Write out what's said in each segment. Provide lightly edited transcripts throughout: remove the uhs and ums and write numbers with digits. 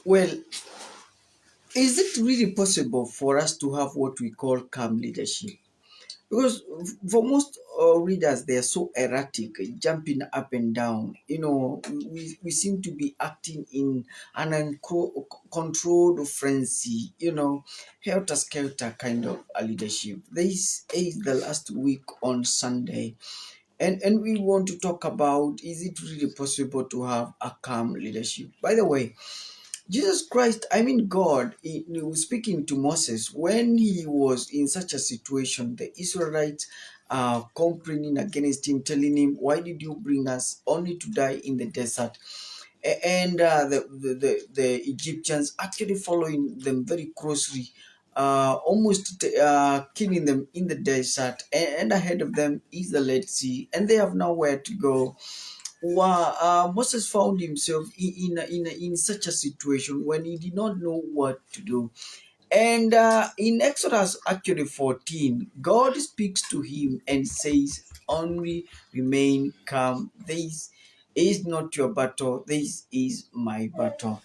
Well, is it really possible for us to have what we call calm leadership? Because for most readers, they are so erratic, jumping up and down. We seem to be acting in an uncontrolled frenzy, helter skelter kind of a leadership. This is the last week on Sunday, and we want to talk about, is it really possible to have a calm leadership? By the way, Jesus Christ, I mean God, he was speaking to Moses when he was in such a situation. The Israelites are complaining against him, telling him, "Why did you bring us only to die in the desert?" And the Egyptians actually following them very closely, almost killing them in the desert. And ahead of them is the Red Sea, and they have nowhere to go. Wow, Moses found himself in such a situation when he did not know what to do. And in Exodus actually 14, God speaks to him and says, "Only remain calm. This is not your battle, this is my battle."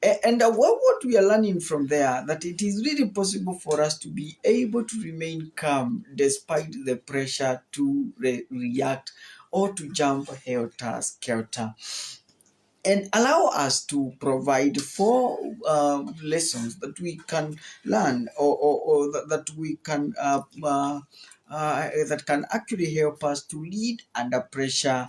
And what we are learning from there, that it is really possible for us to be able to remain calm despite the pressure to react or to jump helter skelter, and allow us to provide four lessons that we can learn, or that we can that can actually help us to lead under pressure,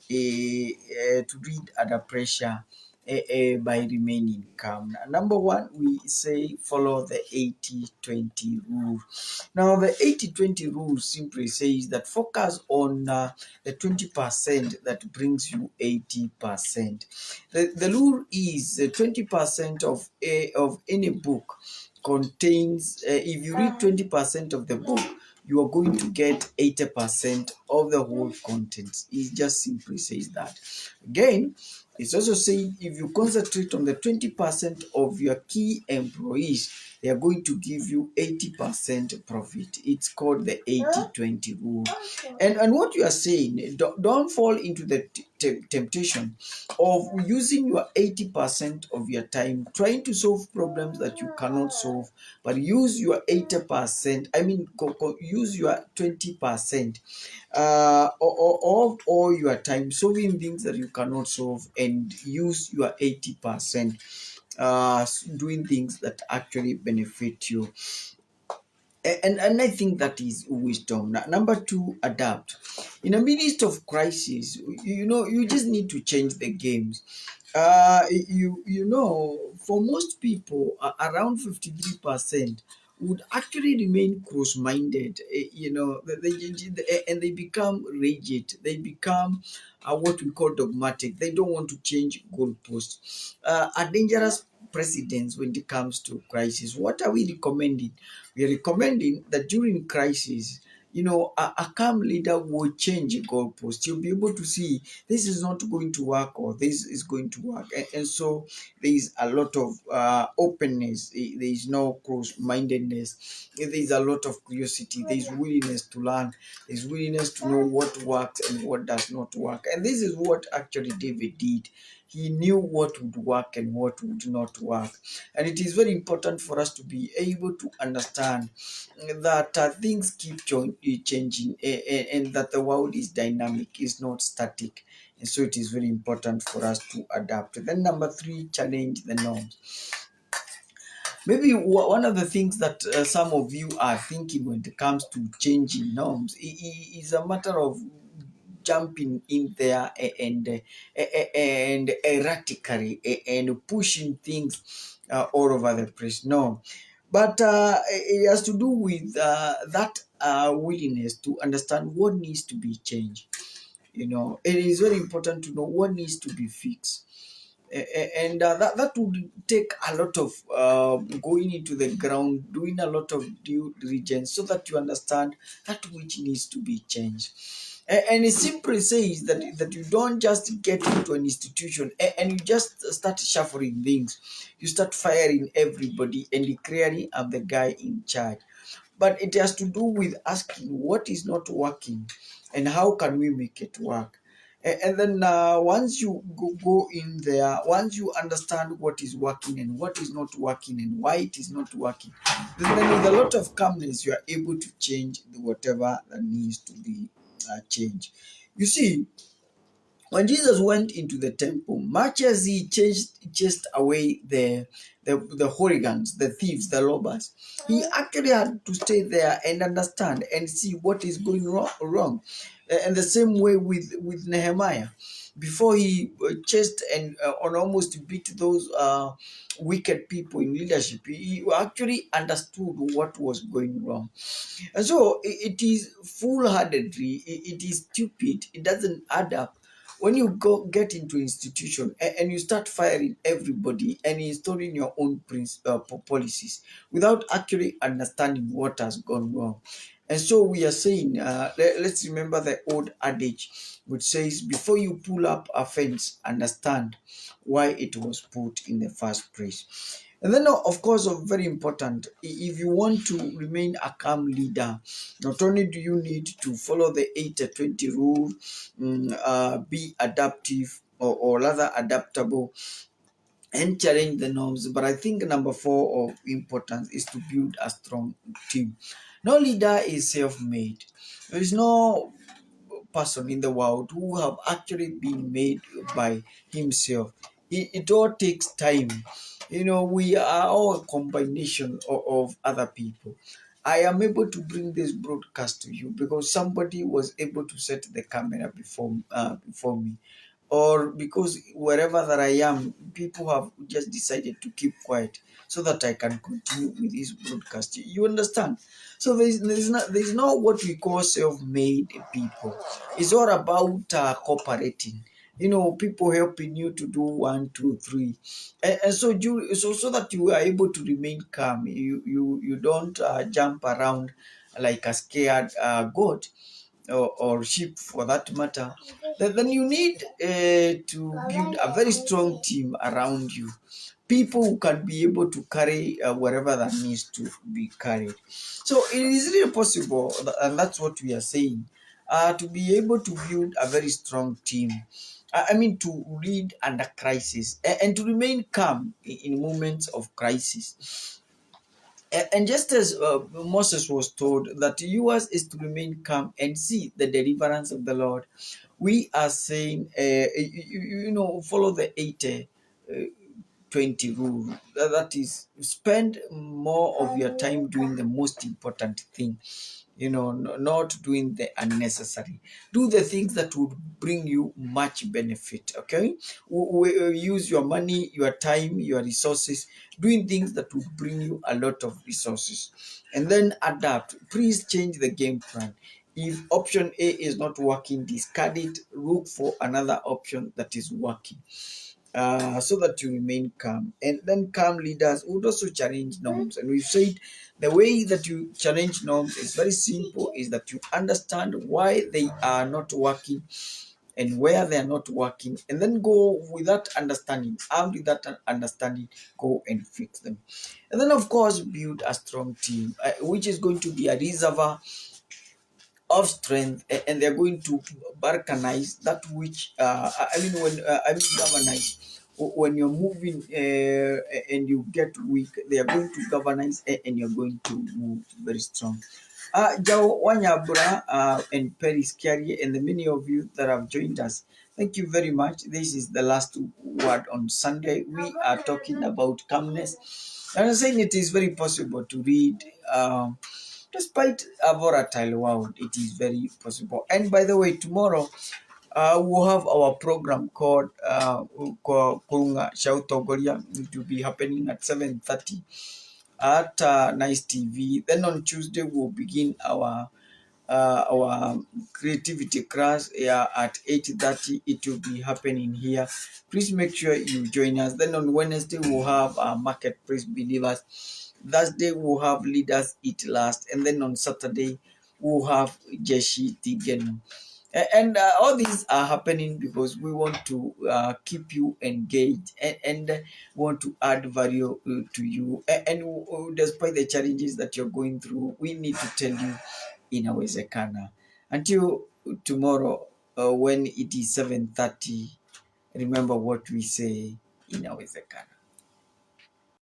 to read under pressure, by remaining calm. Number one, we say follow the 80-20 rule. Now, the 80-20 rule simply says that focus on the 20% that brings you 80%. The rule is 20% of any book contains, if you read 20% of the book, you are going to get 80% of the whole content. It just simply says that. Again, it's also saying if you concentrate on the 20% of your key employees, they are going to give you 80% profit. It's called the 80-20 rule. And what you are saying, don't fall into the temptation of using your 80% of your time trying to solve problems that you cannot solve, but use your 80%, I mean, use your 20% of all your time solving things that you cannot solve, and use your 80% doing things that actually benefit you. And I think that is wisdom. Number two, adapt. In the midst of crisis, you just need to change the games. For most people, around 53% would actually remain close-minded. And they become rigid. They become what we call dogmatic. They don't want to change goalposts. A dangerous precedents when it comes to crisis. What are we recommending? We are recommending that during crisis, a calm leader will change a goalpost. You'll be able to see this is not going to work or this is going to work. And so there is a lot of openness. There is no close-mindedness. There is a lot of curiosity. There is willingness to learn. There is willingness to know what works and what does not work. And this is what actually David did. He knew what would work and what would not work. And it is very important for us to be able to understand that things keep changing, and that the world is dynamic, is not static. And so it is very important for us to adapt. Then number three, challenge the norms. Maybe one of the things that some of you are thinking when it comes to changing norms is a matter of jumping in there and erratically and pushing things all over the place. No, but it has to do with that willingness to understand what needs to be changed. It is very important to know what needs to be fixed. And that would take a lot of going into the ground, doing a lot of due diligence, so that you understand that which needs to be changed. And it simply says that you don't just get into an institution and you just start shuffling things. You start firing everybody and declaring I'm the guy in charge. But it has to do with asking what is not working and how can we make it work. And then once you go in there, once you understand what is working and what is not working and why it is not working, then with a lot of calmness you are able to change whatever that needs to be changed. You see, when Jesus went into the temple, much as he chased away the hooligans, the thieves, the robbers, he actually had to stay there and understand and see what is going wrong. And the same way with Nehemiah, before he chased and on almost beat those wicked people in leadership, he actually understood what was going wrong. And so it is foolhardily, it is stupid, it doesn't add up. When you get into institution and you start firing everybody and installing your own policies without actually understanding what has gone wrong. And so we are saying, let's remember the old adage which says, before you pull up a fence, understand why it was put in the first place. And then, of course, very important, if you want to remain a calm leader, not only do you need to follow the 80-20 rule, be adaptive or rather adaptable and challenge the norms, but I think number four of importance is to build a strong team. No leader is self-made. There is no person in the world who have actually been made by himself. It all takes time. We are all a combination of other people. I am able to bring this broadcast to you because somebody was able to set the camera before me, or because wherever that I am, people have just decided to keep quiet so that I can continue with this broadcast. You understand? So there's not what we call self-made people. It's all about cooperating. People helping you to do one, two, three, and so that you are able to remain calm. You don't jump around like a scared goat or sheep for that matter. Then you need to build a very strong team around you. People who can be able to carry whatever that needs to be carried. So it is really possible, and that's what we are saying, to be able to build a very strong team. I mean, to lead under crisis and to remain calm in moments of crisis. And just as Moses was told that yours is to remain calm and see the deliverance of the Lord, we are saying, follow the 80-20 rule. That is, spend more of your time doing the most important thing, not doing the unnecessary. Do the things that would bring you much benefit. Okay, use your money, your time, your resources doing things that would bring you a lot of resources, and then adapt. Please change the game plan. If option A is not working, discard it, look for another option that is working, so that you remain calm. And then calm leaders would also challenge norms. And we've said the way that you challenge norms is very simple, is that you understand why they are not working and where they are not working, and then go with that understanding, armed with that understanding, go and fix them. And then, of course, build a strong team, which is going to be a reservoir of strength, and they're going to balkanize that which I mean galvanize. When you're moving and you get weak, they are going to galvanize, and you're going to move very strong. Jao Wanyabura and Perry Kiari and the many of you that have joined us, thank you very much. This is the last word on Sunday. We are talking about calmness. And I'm saying it is very possible to read. Despite a volatile world, it is very possible. And by the way, tomorrow we'll have our program called Kurunga Shautogoria. It will be happening at 7:30 at Nice TV. Then on Tuesday we'll begin our creativity class, at 8:30. It will be happening here. Please make sure you join us. Then on Wednesday we'll have our marketplace believers. Thursday we'll have leaders eat last, and then on Saturday we'll have Jeshi Tigenu. And all these are happening because we want to keep you engaged, and want to add value to you. And despite the challenges that you're going through, we need to tell you inawezekana. Until tomorrow, when it is 7:30, remember what we say, inawezekana.